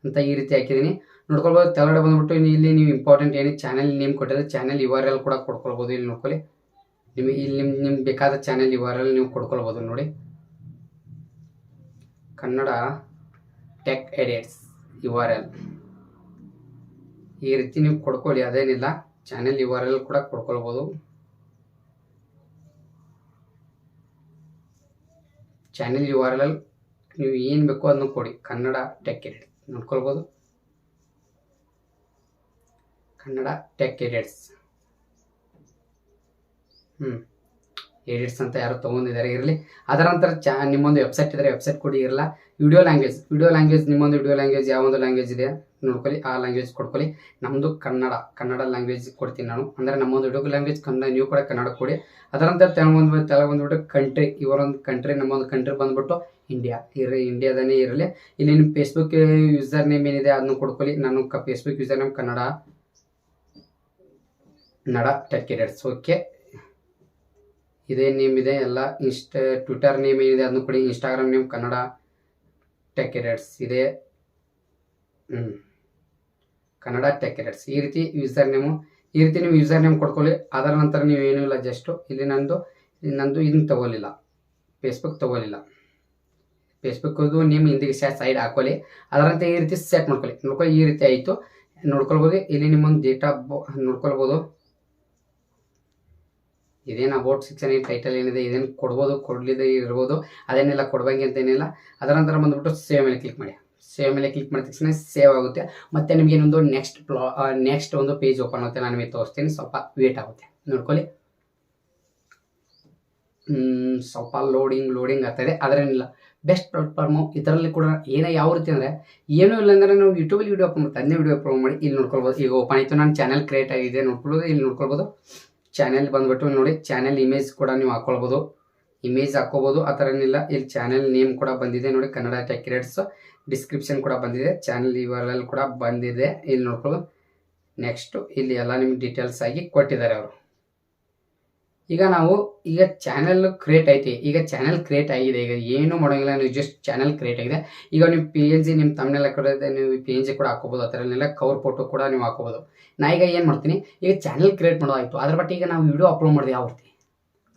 ಅಂತ ಈ ರೀತಿ ಹಾಕಿದ್ದೀನಿ ನೋಡ್ಕೊಳ್ಬೋದು. ತೆಳಗಡೆ ಬಂದ್ಬಿಟ್ಟು ಇಲ್ಲಿ ನೀವು ಇಂಪಾರ್ಟೆಂಟ್ ಏನು ಚಾನಲ್ ನೇಮ್ ಕೊಟ್ಟಿದ್ರೆ ಚಾನಲ್ URL ಕೂಡ ಕೊಡ್ಕೊಳ್ಬೋದು. ಇಲ್ಲಿ ನೋಡ್ಕೊಳ್ಳಿ. ನಿಮಗೆ ಇಲ್ಲಿ ನಿಮ್ಗೆ ಬೇಕಾದ ಚಾನಲ್ URL ನೀವು ಕೊಡ್ಕೊಳ್ಬೋದು ನೋಡಿ. ಕನ್ನಡ ಟೆಕ್ ಎಡಿಟ್ಸ್ URL ಈ ರೀತಿ ನೀವು ಕೊಡ್ಕೊಳ್ಳಿ. ಅದೇನಿಲ್ಲ, ಚಾನಲ್ URL ಕೂಡ ಕೊಡ್ಕೊಳ್ಬೋದು. ಚಾನೆಲ್ URL ನೀವು ಏನು ಬೇಕೋ ಅದನ್ನು ಕೊಡಿ. ಕನ್ನಡ ಟೆಕ್ ಎಡಿಟ್ಸ್ ನೋಡ್ಕೊಳ್ಬೋದು. ಕನ್ನಡ ಟೆಕ್ ಎಡಿಟ್ಸ್ ಎಡಿಟ್ಸ್ ಅಂತ ಯಾರು ತೊಗೊಂಡಿದ್ದಾರೆ ಇರಲಿ. ಅದರ ನಂತರ ನಿಮ್ಮೊಂದು ವೆಬ್ಸೈಟ್ ಇದ್ದರೆ ವೆಬ್ಸೈಟ್ ಕೊಡಿ. ಇರಲ್ಲ ವಿಡಿಯೋ ಲ್ಯಾಂಗ್ವೇಜ್ ನಿಮ್ಮೊಂದು ವಿಡಿಯೋ ಲ್ಯಾಂಗ್ವೇಜ್ ಯಾವೊಂದು ಲ್ಯಾಂಗ್ವೇಜ್ ಇದೆ ನೋಡ್ಕೊಳ್ಳಿ, ಆ ಲ್ಯಾಂಗ್ವೇಜ್ ಕೊಡ್ಕೊಳ್ಳಿ. ನಮ್ಮದು ಕನ್ನಡ ಲ್ಯಾಂಗ್ವೇಜ್ ಕೊಡ್ತೀನಿ ನಾನು. ಅಂದರೆ ನಮ್ಮೊಂದು ವಿಡಿಯೋ ಲ್ಯಾಂಗ್ವೇಜ್ ಕನ್ನಡ, ನೀವು ಕೂಡ ಕನ್ನಡ ಕೊಡಿ. ಅದರ ನಂತರ ತೆಲುಗು ಬಂದ್ಬಿಟ್ಟು ಕಂಟ್ರಿ, ಇವರೊಂದು ಕಂಟ್ರಿ, ನಮ್ಮೊಂದು ಕಂಟ್ರಿ ಬಂದ್ಬಿಟ್ಟು ಇಂಡಿಯಾ ಇಂಡಿಯಾದನೇ ಇರಲಿ. ಇಲ್ಲಿ ನಿಮ್ಮ ಫೇಸ್ಬುಕ್ ಯೂಸರ್ ನೇಮ್ ಏನಿದೆ ಅದನ್ನು ಕೊಡ್ಕೊಳ್ಳಿ. ನಾನು Facebook user name Kannada tech edits. Okay, ಇದೇ ನೇಮ್ ಇದೆ ಎಲ್ಲ. ಟ್ವಿಟರ್ ನೇಮ್ ಏನಿದೆ ಅದನ್ನು ಕೊಡಿ. Instagram name Kannada tech edits ಇದೆ. ಕನ್ನಡ ಟೆಕ್ ಎಡಿಟ್ಸ್ ಈ ರೀತಿ ನೀವು ಯೂಸರ್ ನೇಮ್ ಕೊಡ್ಕೊಳ್ಳಿ. ಅದರ ನಂತರ ನೀವು ಏನೂ ಇಲ್ಲ, ಜಸ್ಟು ಇಲ್ಲಿ ನಂದು ಇದನ್ನು ತಗೊಳ್ಳಿಲ್ಲ, ಫೇಸ್ಬುಕ್ ತಗೊಳ್ಳಿಲ್ಲ. ಫೇಸ್ಬುಕ್ಕದು ನೇಮ್ ಹಿಂದಿಗೆ ಸೈಡ್ ಹಾಕೊಳ್ಳಿ. ಅದರಂತೆ ಈ ರೀತಿ ಸೆಟ್ ನೋಡ್ಕೊಳ್ಳಿ. ಈ ರೀತಿ ಆಯಿತು, ನೋಡ್ಕೊಳ್ಬೋದು. ಇಲ್ಲಿ ನಿಮ್ಮೊಂದು ಡೇಟಾ ನೋಡ್ಕೊಳ್ಬೋದು. ಇದೇನು ಅಬೌಟ್ ಸೆಕ್ಷನ್ ಟೈಟಲ್ ಏನಿದೆ ಇದೇನು ಕೊಡ್ಬೋದು, ಕೊಡಲಿದೆ ಇರ್ಬೋದು, ಅದೇನೆಲ್ಲ ಕೊಡ್ಬಂಗೆ ಅಂತ ಏನಿಲ್ಲ. ಅದರ ನಂತರ ಬಂದುಬಿಟ್ಟು ಸೇವ್ ಮೇಲೆ ಕ್ಲಿಕ್ ಮಾಡಿ. ಸೇವ್ ಮೇಲೆ ಕ್ಲಿಕ್ ಮಾಡಿದ ತಕ್ಷಣ ಸೇವ್ ಆಗುತ್ತೆ. ಮತ್ತು ನಿಮಗೆ ಇನ್ನೊಂದು ನೆಕ್ಸ್ಟ್ ಒಂದು ಪೇಜ್ ಓಪನ್ ಆಗುತ್ತೆ. ನಾನು ನಿಮಗೆ ತೋರಿಸ್ತೀನಿ, ಸ್ವಲ್ಪ ವೇಟ್ ಆಗುತ್ತೆ ನೋಡ್ಕೊಳ್ಳಿ. ಸ್ವಲ್ಪ ಲೋಡಿಂಗ್ ಆಗ್ತಾಯಿದೆ. ಅದರೇನಿಲ್ಲ, ಬೆಸ್ಟ್ ಪ್ಲಾಟ್ಫಾರ್ಮು. ಇದರಲ್ಲಿ ಕೂಡ ಯಾವ ರೀತಿ ಅಂದರೆ ಏನೂ ಇಲ್ಲ ಅಂದರೆ ನಾವು ಯೂಟ್ಯೂಬಲ್ಲಿ ವೀಡಿಯೋ ಅಪ್ಲೋಡ್ ಮಾಡ್ತೀವಿ, ಅದನ್ನೇ ವೀಡಿಯೋ ಅಪ್ಲೋಡ್ ಮಾಡಿ ಇಲ್ಲಿ ನೋಡ್ಕೊಳ್ಬೋದು. ಈಗ ಓಪನ್ ಆಯಿತು, ನನ್ನ ಚಾನಲ್ ಕ್ರಿಯೇಟ್ ಆಗಿದೆ ನೋಡ್ಕೊಳ್ಬೋದು. ಇಲ್ಲಿ ನೋಡ್ಕೊಳ್ಬೋದು ಚಾನೆಲ್ ಬಂದ್ಬಿಟ್ಟು ನೋಡಿ. ಚಾನೆಲ್ ಇಮೇಜ್ ಕೂಡ ನೀವು ಹಾಕ್ಕೊಳ್ಬೋದು, ಇಮೇಜ್ ಹಾಕ್ಕೋಬೋದು, ಆ ಥರ ಏನಿಲ್ಲ. ಇಲ್ಲಿ ಚಾನೆಲ್ ನೇಮ್ ಕೂಡ ಬಂದಿದೆ ನೋಡಿ, ಕನ್ನಡ ಟೆಕ್ ಎಡಿಟ್ಸ್. ಡಿಸ್ಕ್ರಿಪ್ಷನ್ ಕೂಡ ಬಂದಿದೆ, ಚಾನೆಲ್ URL ಕೂಡ ಬಂದಿದೆ. ಇಲ್ಲಿ ನೋಡ್ಕೊಳ್ಳೋದು. ನೆಕ್ಸ್ಟು ಇಲ್ಲಿ ಎಲ್ಲ ನಿಮ್ಗೆ ಡೀಟೇಲ್ಸ್ ಆಗಿ ಕೊಟ್ಟಿದ್ದಾರೆ ಅವರು. ಈಗ ಚಾನೆಲ್ ಕ್ರಿಯೇಟ್ ಐತಿ. ಈಗ ಚಾನೆಲ್ ಕ್ರಿಯೇಟ್ ಆಗಿದೆ. ಈಗ ಏನೂ ಮಾಡೋಂಗಿಲ್ಲ, ನೀವು ಜಸ್ಟ್ ಚಾನೆಲ್ ಕ್ರಿಯೇಟ್ ಆಗಿದೆ. ಈಗ ನೀವು PNG ನಿಮ್ಮ ತಮ್ಮನೆಲ್ಲ ಕೂಡ ನೀವು PNG ಕೂಡ ಹಾಕೋಬೋದು. ಆ ಥರನೆಲ್ಲ ಕವರ್ ಫೋಟೋ ಕೂಡ ನೀವು ಹಾಕೋಬೋದು. ನಾ ಈಗ ಏನು ಮಾಡ್ತೀನಿ, ಈಗ ಚಾನೆಲ್ ಕ್ರಿಯೇಟ್ ಮಾಡೋದಾಯಿತು. ಅದ್ರ ಬಟ್ ಈಗ ನಾವು ವಿಡಿಯೋ ಅಪ್ಲೋಡ್ ಮಾಡಿದೆ ಯಾವ ರೀತಿ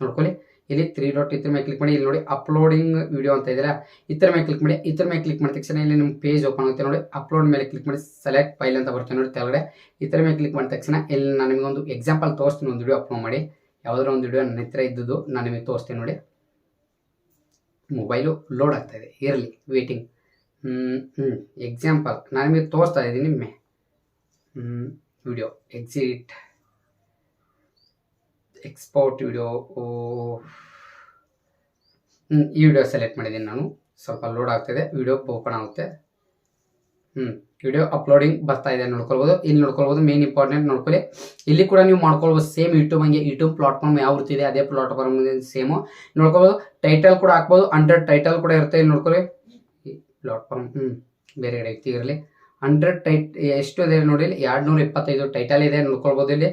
ನೋಡ್ಕೊಳ್ಳಿ. ಇಲ್ಲಿ 3 ಡಾಟ್ ಇದ್ರ ಮೇಲೆ ಕ್ಲಿಕ್ ಮಾಡಿ. ಇಲ್ಲಿ ನೋಡಿ ಅಪ್ಲೋಡಿಂಗ್ ವಿಡಿಯೋ ಅಂತ ಇದೆಯಲ್ಲ, ಇದ್ರ ಮೇಲೆ ಕ್ಲಿಕ್ ಮಾಡಿ. ಇದ್ರ ಮೇಲೆ ಕ್ಲಿಕ್ ಮಾಡಿದ ತಕ್ಷಣ ಇಲ್ಲಿ ನಿಮ್ಮ ಪೇಜ್ ಓಪನ್ ಆಗುತ್ತೆ ನೋಡಿ. ಅಪ್ಲೋಡ್ ಮೇಲೆ ಕ್ಲಿಕ್ ಮಾಡಿ, ಸೆಲೆಕ್ಟ್ ಫೈಲ್ ಅಂತ ಬರುತ್ತೆ ನೋಡಿ ತೆಳಗಡೆ. ಇದ್ರ ಮೇಲೆ ಕ್ಲಿಕ್ ಮಾಡಿದ ತಕ್ಷಣ ಇಲ್ಲಿ ನಾನು ನಿಮಗೊಂದು ಎಕ್ಸಾಂಪಲ್ ತೋರಿಸ್ತೀನಿ. ಒಂದು ವಿಡಿಯೋ ಅಪ್ಲೋಡ್ ಮಾಡಿ, ಯಾವುದಾದ್ರು ಒಂದು ವಿಡಿಯೋ ನನ್ನ ಹತ್ರ ಇದ್ದದ್ದು ನಾನು ನಿಮಗೆ ತೋರಿಸ್ತೀನಿ ನೋಡಿ. ಮೊಬೈಲು ಲೋಡ್ ಆಗ್ತಾಯಿದೆ, ಇರಲಿ ವೇಟಿಂಗ್. ಎಕ್ಸಾಂಪಲ್ ನಾನು ನಿಮಗೆ ತೋರಿಸ್ತಾ ಇದ್ದೀನಿ. Video export video. ಈ ವಿಡಿಯೋ ಸೆಲೆಕ್ಟ್ ಮಾಡಿದ್ದೀನಿ ನಾನು. ಸ್ವಲ್ಪ ಲೋಡ್ ಆಗ್ತಾಯಿದೆ, ವಿಡಿಯೋ ಓಪನ್ ಆಗುತ್ತೆ. ವಿಡಿಯೋ ಅಪ್ಲೋಡಿಂಗ್ ಬರ್ತಾ ಇದೆ ನೋಡ್ಕೊಳ್ಬೋದು. ಇಲ್ಲಿ ನೋಡ್ಕೊಳ್ಬೋದು ಮೇನ್ ಇಂಪಾರ್ಟೆಂಟ್ ನೋಡ್ಕೊಳ್ಳಿ. ಇಲ್ಲಿ ಕೂಡ ನೀವು ಮಾಡ್ಕೊಳ್ಬೋದು ಸೇಮ್ ಯೂಟ್ಯೂಬ್ ಪ್ಲಾಟ್ಫಾರ್ಮ್ ಯಾವ ರೀತಿ ಇದೆ ಅದೇ ಪ್ಲಾಟ್ಫಾರ್ಮ್ ಸೇಮು ನೋಡ್ಕೊಳ್ಬೋದು. ಟೈಟಲ್ ಕೂಡ ಹಾಕ್ಬೋದು, 100 ಟೈಟಲ್ ಕೂಡ ಇರುತ್ತೆ. ಇಲ್ಲಿ ನೋಡ್ಕೊಳ್ಳಿ ಪ್ಲಾಟ್ಫಾರ್ಮ್ ಬೇರೆ ಕಡೆ ಐತಿ ಇರಲಿ. 100 ಎಷ್ಟು ಇದೆ ನೋಡಿ, 225 ಟೈಟಲ್ ಇದೆ ನೋಡ್ಕೊಳ್ಬೋದು. ಇಲ್ಲಿ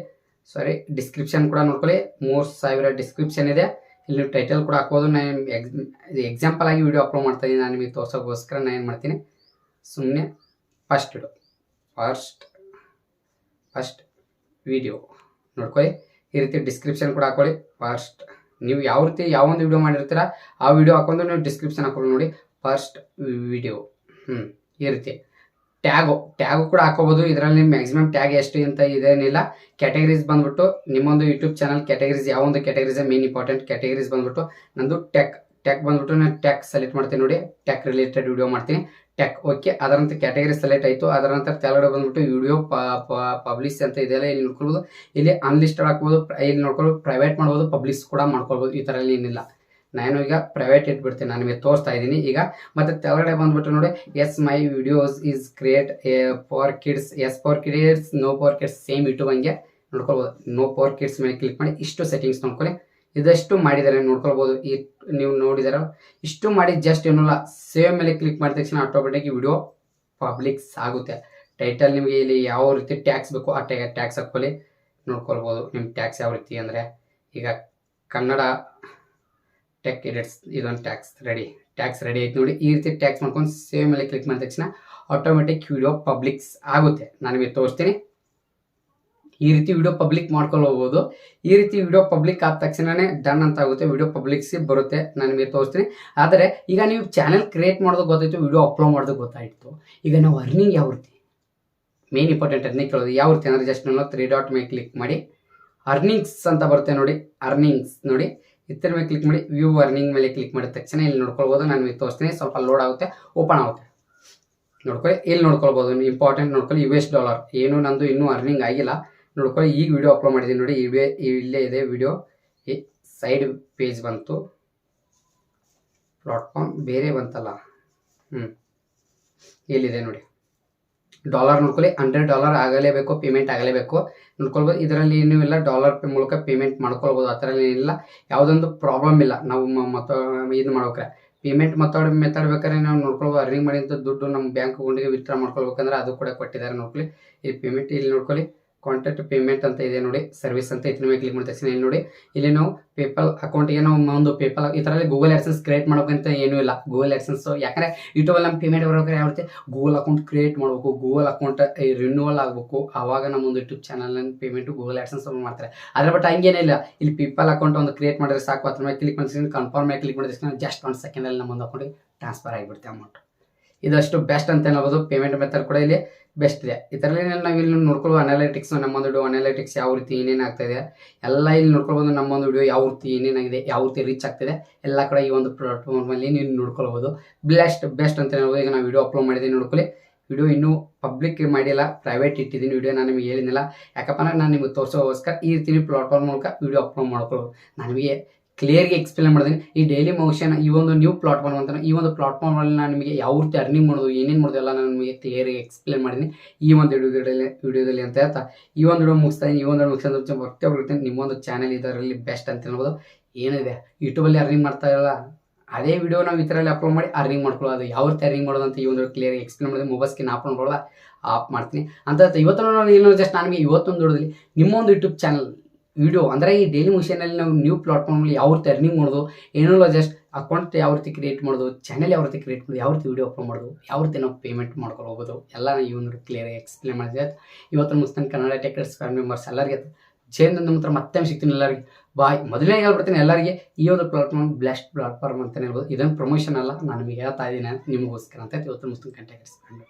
ಡಿಸ್ಕ್ರಿಪ್ಷನ್ ಕೂಡ ನೋಡ್ಕೊಳ್ಳಿ, 3000 ಡಿಸ್ಕ್ರಿಪ್ಷನ್ ಇದೆ. ಇಲ್ಲಿ ನೀವು ಟೈಟಲ್ ಕೂಡ ಹಾಕ್ಬೋದು. ನಾನು ಎಕ್ಸಾಂಪಲ್ ಆಗಿ ವಿಡಿಯೋ ಅಪ್ಲೋಡ್ ಮಾಡ್ತಾ ಇದ್ದೀನಿ. ನಾನು ನಿಮಗೆ ತೋರ್ಸೋಕ್ಕೋಸ್ಕರ ನಾನು ಏನು ಮಾಡ್ತೀನಿ, ಸುಮ್ಮನೆ ಫಸ್ಟ್ ವಿಡಿಯೋ ನೋಡ್ಕೊಳ್ಳಿ. ಈ ರೀತಿ ಡಿಸ್ಕ್ರಿಪ್ಷನ್ ಕೂಡ ಹಾಕೊಳ್ಳಿ. ಫಸ್ಟ್ ನೀವು ಯಾವ ರೀತಿ ಯಾವೊಂದು ವಿಡಿಯೋ ಮಾಡಿರ್ತೀರ ಆ ವಿಡಿಯೋ ಹಾಕೊಂಡು ನೀವು ಡಿಸ್ಕ್ರಿಪ್ಷನ್ ಹಾಕೊಳ್ಳಿ ನೋಡಿ. ಫಸ್ಟ್ ವಿಡಿಯೋ ಈ ರೀತಿ ಟ್ಯಾಗು ಕೂಡ ಹಾಕೋಬೋದು. ಇದರಲ್ಲಿ ಮ್ಯಾಕ್ಸಿಮಮ್ ಟ್ಯಾಗ್ ಎಷ್ಟು ಅಂತ ಇದೇನಿಲ್ಲ. ಕ್ಯಾಟಗರೀಸ್ ಬಂದ್ಬಿಟ್ಟು ನಿಮ್ಮೊಂದು ಯೂಟ್ಯೂಬ್ ಚಾನಲ್ ಕ್ಯಾಟಗರೀಸ್ ಯಾವೊಂದು ಕ್ಯಾಟಗರೀಸ್ ಮೇನ್ ಇಂಪಾರ್ಟೆಂಟ್ ಕ್ಯಾಟಗರೀಸ್ ಬಂದ್ಬಿಟ್ಟು ನಂದು ಟ್ಯಾಗ್ ಬಂದ್ಬಿಟ್ಟು ನಾನು ಟ್ಯಾಗ್ ಸೆಲೆಕ್ಟ್ ಮಾಡ್ತೀನಿ ನೋಡಿ. ಟ್ಯಾಗ್ ರಿಲೇಟೆಡ್ ವಿಡಿಯೋ ಮಾಡ್ತೀನಿ. Tag okay. ಅದರಂತ ಕ್ಯಾಟಗರಿ ಸೆಲೆಕ್ಟ್ ಆಯಿತು. ಅದರ ನಂತರ ಕೆಳಗಡೆ ಬಂದ್ಬಿಟ್ಟು ವಿಡಿಯೋ ಪಬ್ಲಿಷ್ ಅಂತ ಇದೆಯಲ್ಲ, ಇಲ್ಲಿ ನೋಡ್ಕೊಳ್ಬೋದು. ಇಲ್ಲಿ ಅನ್ಲಿಸ್ಟೆಡ್ ಹಾಕ್ಬೋದು, ಇಲ್ಲಿ ನೋಡ್ಕೊಳ್ಬೋದು. ಪ್ರೈವೇಟ್ ಮಾಡ್ಬೋದು, ಪಬ್ಲಿಷ್ ಕೂಡ ಮಾಡ್ಕೊಳ್ಬೋದು. ಈ ಥರ ಏನಿಲ್ಲ. ನಾನು ಈಗ ಪ್ರೈವೇಟ್ ಇಟ್ಬಿಡ್ತೀನಿ, ನಾನು ನಿಮಗೆ ತೋರಿಸ್ತಾ ಇದ್ದೀನಿ ಈಗ. ಮತ್ತು ಕೆಳಗಡೆ ಬಂದ್ಬಿಟ್ಟು ನೋಡಿ, yes my videos is create for kids, yes for kids, no for kids. Same YouTube ಹಂಗೆ ನೋಡ್ಕೊಳ್ಬೋದು. ನೋ ಫಾರ್ ಕಿಡ್ಸ್ ಮೇಲೆ ಕ್ಲಿಕ್ ಮಾಡಿ ಇಷ್ಟು ಸೆಟ್ಟಿಂಗ್ಸ್ ನೋಡ್ಕೊಳ್ಳಿ. ಇದಷ್ಟು ಮಾಡಿದ್ದಾರೆ ನೋಡ್ಕೊಳ್ಬೋದು. ಈ ನೀವು ನೋಡಿದಾರ ಇಷ್ಟು ಮಾಡಿ ಜಸ್ಟ್ ಏನಲ್ಲ ಸೇವ್ ಮೇಲೆ ಕ್ಲಿಕ್ ಮಾಡಿದ ತಕ್ಷಣ ಆಟೋಮೆಟಿಕ್ ವಿಡಿಯೋ ಪಬ್ಲಿಕ್ಸ್ ಆಗುತ್ತೆ. ಟೈಟಲ್ ನಿಮಗೆ ಇಲ್ಲಿ ಯಾವ ರೀತಿ ಟ್ಯಾಕ್ಸ್ ಬೇಕು ಆ ಟ್ಯಾಕ್ಸ್ ಹಾಕ್ಕೊಳ್ಳಿ ನೋಡ್ಕೊಳ್ಬೋದು. ನಿಮ್ಮ ಟ್ಯಾಕ್ಸ್ ಯಾವ ರೀತಿ ಅಂದರೆ ಈಗ ಕನ್ನಡ ಟೆಕ್ ಎಡಿಟ್ಸ್ ಇದೊಂದು ಟ್ಯಾಕ್ಸ್ ರೆಡಿ ಆಯ್ತು ನೋಡಿ. ಈ ರೀತಿ ಟ್ಯಾಕ್ಸ್ ಮಾಡ್ಕೊಂಡು ಸೇವ್ ಮೇಲೆ ಕ್ಲಿಕ್ ಮಾಡಿದ ತಕ್ಷಣ ಆಟೋಮೆಟಿಕ್ ವಿಡಿಯೋ ಪಬ್ಲಿಕ್ಸ್ ಆಗುತ್ತೆ. ನಾನು ನಿಮಗೆ ತೋರಿಸ್ತೀನಿ. ಈ ರೀತಿ ವಿಡಿಯೋ ಪಬ್ಲಿಕ್ ಮಾಡ್ಕೊಳ್ಳಬಹುದು. ಈ ರೀತಿ ವಿಡಿಯೋ ಪಬ್ಲಿಕ್ ಆದ ತಕ್ಷಣನೇ ಡನ್ ಅಂತ ಆಗುತ್ತೆ, ವಿಡಿಯೋ ಪಬ್ಲಿಕ್ಸ್ ಬರುತ್ತೆ. ನಾನು ನಿಮಗೆ ತೋರಿಸ್ತೀನಿ. ಆದರೆ ಈಗ ನೀವು ಚಾನೆಲ್ ಕ್ರಿಯೇಟ್ ಮಾಡೋದು ಗೊತ್ತಾಯಿತು, ವಿಡಿಯೋ ಅಪ್ಲೋಡ್ ಮಾಡೋದು ಗೊತ್ತಾಯಿತು. ಈಗ ನಾವು ಅರ್ನಿಂಗ್ ಯಾವ ರೀತಿ ಮೇನ್ ಇಂಪಾರ್ಟೆಂಟ್ ಅರ್ನಿಂಗ್ ಕೇಳೋದು ಯಾವ ರೀತಿ ಅಂದರೆ ಜಸ್ಟ್ ನಾನು 3 ಡಾಟ್ ಮೇಲೆ ಕ್ಲಿಕ್ ಮಾಡಿ ಅರ್ನಿಂಗ್ಸ್ ಅಂತ ಬರುತ್ತೆ ನೋಡಿ. ಅರ್ನಿಂಗ್ಸ್ ನೋಡಿ, ಇದ್ರ ಮೇಲೆ ಕ್ಲಿಕ್ ಮಾಡಿ ವ್ಯೂ ಅರ್ನಿಂಗ್ ಮೇಲೆ ಕ್ಲಿಕ್ ಮಾಡಿದ ತಕ್ಷಣ ಇಲ್ಲಿ ನೋಡ್ಕೊಳ್ಬೋದು. ನಾನು ನಿಮಗೆ ತೋರಿಸ್ತೀನಿ, ಸ್ವಲ್ಪ ಲೋಡ್ ಆಗುತ್ತೆ, ಓಪನ್ ಆಗುತ್ತೆ. ನೋಡ್ಕೊಳ್ಳಿ, ಇಲ್ಲಿ ನೋಡ್ಕೊಳ್ಬೋದು, ಇಂಪಾರ್ಟೆಂಟ್ ನೋಡ್ಕೊಳ್ಳಿ $US. ಏನು ನಂದು ಇನ್ನೂ ಅರ್ನಿಂಗ್ ಆಗಿಲ್ಲ. ನೋಡ್ಕೊಳ್ಳಿ, ಈಗ ವಿಡಿಯೋ ಅಪ್ಲೋಡ್ ಮಾಡಿದ್ದೀನಿ ನೋಡಿ, ಇಲ್ಲೇ ಇದೆ ವಿಡಿಯೋ. ಈ ಸೈಡ್ ಪೇಜ್ ಬಂತು, ಪ್ಲಾಟ್ಫಾರ್ಮ್ ಬೇರೆ ಬಂತಲ್ಲ, ಇಲ್ಲಿದೆ ನೋಡಿ ಡಾಲರ್. ನೋಡ್ಕೊಳ್ಳಿ, $100 ಆಗಲೇಬೇಕು, ಪೇಮೆಂಟ್ ಆಗಲೇಬೇಕು. ನೋಡ್ಕೊಳ್ಬೋದು, ಇದರಲ್ಲಿ ಏನೂ ಇಲ್ಲ, ಡಾಲರ್ ಮೂಲಕ ಪೇಮೆಂಟ್ ಮಾಡ್ಕೊಳ್ಬೋದು, ಆ ಥರ ಏನಿಲ್ಲ, ಯಾವುದೊಂದು ಪ್ರಾಬ್ಲಮ್ ಇಲ್ಲ. ನಾವು ಇದು ಮಾಡ್ಬೇಕಾರೆ ಪೇಮೆಂಟ್ ಮೆಥಡ್ ಬೇಕಾದ್ರೆ ನಾವು ನೋಡ್ಕೊಳ್ಬೋದು. ಅರ್ನಿಂಗ್ ಮಾಡಿದಂಥ ದುಡ್ಡು ನಮ್ಮ ಬ್ಯಾಂಕ್ ಅಕೌಂಟಿಗೆ ವಿತ್ಡ್ರಾ ಮಾಡ್ಕೊಳ್ಬೇಕಂದ್ರೆ ಅದು ಕೂಡ ಕೊಟ್ಟಿದ್ದಾರೆ. ನೋಡ್ಕೊಳ್ಳಿ, ಈ ಪೇಮೆಂಟ್ ಇಲ್ಲಿ ನೋಡ್ಕೊಳ್ಳಿ, ಕಾಂಟ್ಯಾಕ್ಟ್ ಪೇಮೆಂಟ್ ಅಂತ ಇದೆ ನೋಡಿ, ಸರ್ವಿಸ್ ಅಂತ ಇದ್ರ ಮೇಲೆ ಕ್ಲಿಕ್ ಮಾಡ್ತಾ ಇಲ್ಲಿ ನೋಡಿ, ಇಲ್ಲಿ ನಾವು ಪೇಪಲ್ ಅಕೌಂಟಿಗೆ ನಾವು ಒಂದು ಪೇಪಲ್ ಇದರಲ್ಲಿ ಗೂಗಲ್ ಆಡ್ಸೆನ್ಸ್ ಕ್ರಿಯೇಟ್ ಮಾಡ್ಬೇಕಂತ ಏನೂ ಇಲ್ಲ. ಗೂಗಲ್ ಆಡ್ಸೆನ್ಸ್ ಯಾಕಂದರೆ ಯೂಟ್ಯೂಬಲ್ಲಿ ನಮ್ಮ ಪೇಮೆಂಟ್ ಬರೋಕೆ ಯಾವ ರೀತಿ ಗೂಗಲ್ ಅಕೌಂಟ್ ಕ್ರಿಯೇಟ್ ಮಾಡಬೇಕು, ಗೂಗಲ್ ಅಕೌಂಟ್ ರಿನ್ಯೂವಲ್ ಆಗಬೇಕು, ಆವಾಗ ನಮ್ಮೊಂದು YouTube channel payment Google AdSense ಮಾಡ್ತಾರೆ. ಅದ್ರ ಬಟ್ ಹಂಗೇನಿಲ್ಲ, ಇಲ್ಲಿ ಪೇಪಲ್ ಅಕೌಂಟ್ ಒಂದು ಕ್ರಿಯೇಟ್ ಮಾಡಿದ್ರೆ ಸಾಕು. ಅದ್ರ ಮೇಲೆ ಕ್ಲಿಕ್ ಮಾಡಿದ್ರೆ ಕನ್ಫರ್ಮ್ ಮೇಲೆ ಕ್ಲಿಕ್ ಮಾಡಿದ್ರೆ ಜಸ್ಟ್ 1 ಸೆಕೆಂಡಲ್ಲಿ ನಮ್ಮೊಂದು ಅಕೌಂಟಿಗೆ ಟ್ರಾನ್ಸ್ಫರ್ ಆಗಿಬಿಡುತ್ತೆ ಅಮೌಂಟ್. ಇದಷ್ಟು ಬೆಸ್ಟ್ ಅಂತ ಹೇಳ್ಬೋದು. ಪೇಮೆಂಟ್ ಮೆಥಡ್ ಕೂಡ ಇಲ್ಲಿ ಬೆಸ್ಟ್ ಇದೆ. ಇದರಲ್ಲಿ ನಾವು ಇಲ್ಲಿ ನೋಡ್ಕೊಳ್ಳೋ ಅನಾಲಿಟಿಕ್ಸ್, ನಮ್ಮೊಂದು ವಿಡಿಯೋ ಅನಾಲಿಟಿಕ್ಸ್ ಯಾವ ರೀತಿ ಏನೇನು ಆಗ್ತಾಯಿದೆ ಎಲ್ಲ ಇಲ್ಲಿ ನೋಡ್ಕೊಳ್ಬೋದು. ನಮ್ಮೊಂದು ವಿಡಿಯೋ ಯಾವ ರೀತಿ ಏನೇನಾಗಿದೆ, ಯಾವ ರೀತಿ ರೀಚ್ ಆಗ್ತಿದೆ ಎಲ್ಲ ಕಡೆ ಈ ಒಂದು ಪ್ಲಾಟ್ಫಾರ್ಮಲ್ಲಿ ನೀವು ನೋಡ್ಕೊಳ್ಬೋದು. ಬೆಸ್ಟ್ ಅಂತ ಹೇಳ್ಬೋದು. ಈಗ ನಾವು ವಿಡಿಯೋ ಅಪ್ಲೋಡ್ ಮಾಡಿದ್ದೀನಿ, ನೋಡ್ಕೊಳ್ಳಿ, ವಿಡಿಯೋ ಇನ್ನೂ ಪಬ್ಲಿಕ್ ಮಾಡಿಲ್ಲ, ಪ್ರೈವೇಟ್ ಇಟ್ಟಿದ್ದೀನಿ ವಿಡಿಯೋ. ನಾನು ನಿಮಗೆ ಹೇಳಿದ್ದಿಲ್ಲ, ಯಾಕಪ್ಪ ಅಂದ್ರೆ ನಾನು ನಿಮಗೆ ತೋರಿಸೋಗೋಸ್ಕರ ಈ ರೀತಿ ಪ್ಲಾಟ್ಫಾರ್ಮ್ ಮೂಲಕ ವಿಡಿಯೋ ಅಪ್ಲೋಡ್ ಮಾಡ್ಕೊಳ್ಳೋದು. ನಾನು ನಿಮಗೆ ಕ್ಲಿಯರ್ಗೆ ಎಕ್ಸ್ಪ್ಲೇನ್ ಮಾಡಿದ್ದೀನಿ. ಈ ಡೈಲಿ ಮೋಷನ್ ಈ ಒಂದು ನ್ಯೂ ಪ್ಲಾಟ್ಫಾರ್ಮ್ ಅಂತ, ಈ ಒಂದು ಪ್ಲಾಟ್ಫಾರ್ಮಲ್ಲಿ ನಾನು ನಿಮಗೆ ಯಾವ ರೀತಿ ಅರ್ನಿಂಗ್ ಮಾಡೋದು, ಏನೇನು ಮಾಡೋದು ಎಲ್ಲ ನಾನು ನಿಮಗೆ ಕ್ಲಿಯರ್ಗೆ ಎಕ್ಸ್ಪ್ಲೇನ್ ಮಾಡಿದ್ದೀನಿ ಈ ಒಂದು ವಿಡಿಯೋದಲ್ಲಿ ಅಂತ ಹೇಳ್ತಾ ಈ ಒಂದು ವಿಡಿಯೋ ಮುಗಿಸ್ತಾ ಇದ್ದೀನಿ. ಈ ಒಂದು ಮುಗಿಸೋದು ಬರ್ತೀನಿ. ನಿಮ್ಮೊಂದು ಚಾನಲ್ ಇದರಲ್ಲಿ ಬೆಸ್ಟ್ ಅಂತ ಹೇಳ್ಬೋದು. ಏನಿದೆ ಯೂಟ್ಯೂಬಲ್ಲಿ ಅರ್ನಿಂಗ್ ಮಾಡ್ತಾ ಇಲ್ಲ, ಅದೇ ವಿಡಿಯೋ ನಾವು ಈ ಥರಲ್ಲಿ ಅಪ್ಲೋಡ್ ಮಾಡಿ ಅರ್ನಿಂಗ್ ಮಾಡ್ಕೊಳ್ಳೋದು. ಯಾವ ರೀತಿ ಅರ್ನಿಂಗ್ ಮಾಡೋದು ಅಂತ ಈ ಒಂದು ಕ್ಲಿಯರ್ಗೆ ಎಕ್ಸ್ಪ್ಲೇನ್ ಮಾಡಿದ್ರೆ ಮೊಬೈಲ್ ಸ್ಕಿನ್ ಆಫ್ ಮಾಡ್ಕೊಳ್ಳೋದು ಆಫ್ ಮಾಡ್ತೀನಿ ಅಂತ. ಇವತ್ತು ನಾನು ಏನೋ ಜಸ್ಟ್ ನನಗೆ ಇವತ್ತೊಂದು ವಿಡಿಯೋದಲ್ಲಿ ನಿಮ್ಮೊಂದು ಯೂಟ್ಯೂಬ್ ಚಾನಲ್ ವಿಡಿಯೋ ಅಂದರೆ ಈ ಡೈಲಿ ಮೋಷನಲ್ಲಿ ನಾವು ನ್ಯೂ ಪ್ಲಾಟ್ಫಾರ್ಮಲ್ಲಿ ಯಾವ ರೀತಿ ಅರ್ನಿಂಗ್ ಮಾಡೋದು, ಏನಿಲ್ಲ ಜಸ್ಟ್ ಅಕೌಂಟ್ ಯಾವ ರೀತಿ ಕ್ರಿಯೇಟ್ ಮಾಡೋದು, ಚಾನಲ್ ಯಾವ ರೀತಿ ಕ್ರಿಯೇಟ್ ಮಾಡೋದು, ಯಾವ ರೀತಿ ವಿಡಿಯೋ ಅಪ್ಲೋಡ್ ಮಾಡೋದು, ಯಾವ ರೀತಿ ನಾವು ಪೇಮೆಂಟ್ ಮಾಡ್ಕೊಂಡು ಹೋಗೋದು ಎಲ್ಲ ನಾನು ಈ ಒಂದು ಕ್ಲಿಯರಾಗಿ ಎಕ್ಸ್ಪ್ಲೇನ್ ಮಾಡಿದೆ. ಇವತ್ತು ಮುಗಿಸ್ತಾನೆ ಕನ್ನಡ ಟೆಕರ್ಸ್ ಫ್ಯಾಮಿಲಿ ಮೆಂಬರ್ಸ್ ಎಲ್ಲರಿಗೆ ಜೈ ನನ್ನ ಮಾತ್ರ ಮತ್ತೆ ಸಿಗ್ತೀನಿ ಎಲ್ಲರಿಗೆ. ಬಾಯ್. ಮೊದಲೇ ಹೇಳ್ಬಿಡ್ತೀನಿ ಎಲ್ಲರಿಗೆ, ಈ ಒಂದು ಪ್ಲಾಟ್ಫಾರ್ಮ್ ಬೆಸ್ಟ್ ಪ್ಲಾಟ್ಫಾರ್ಮ್ ಅಂತಲೇ ಹೇಳ್ಬೋದು. ಇದನ್ನು ಪ್ರಮೋಷನ್ ಅಲ್ಲ, ನಾನು ನಿಮಗೆ ಹೇಳ್ತಾ ಇದ್ದೀನಿ ನಿಮಗೋಸ್ಕರ ಅಂತ. ಇವತ್ತು ಮುಗಿಸ್ತಾನೆ ಕನ್ನಡ ಟೆಕರ್ಸ್ ಫ್ಯಾಮಿಲಿ.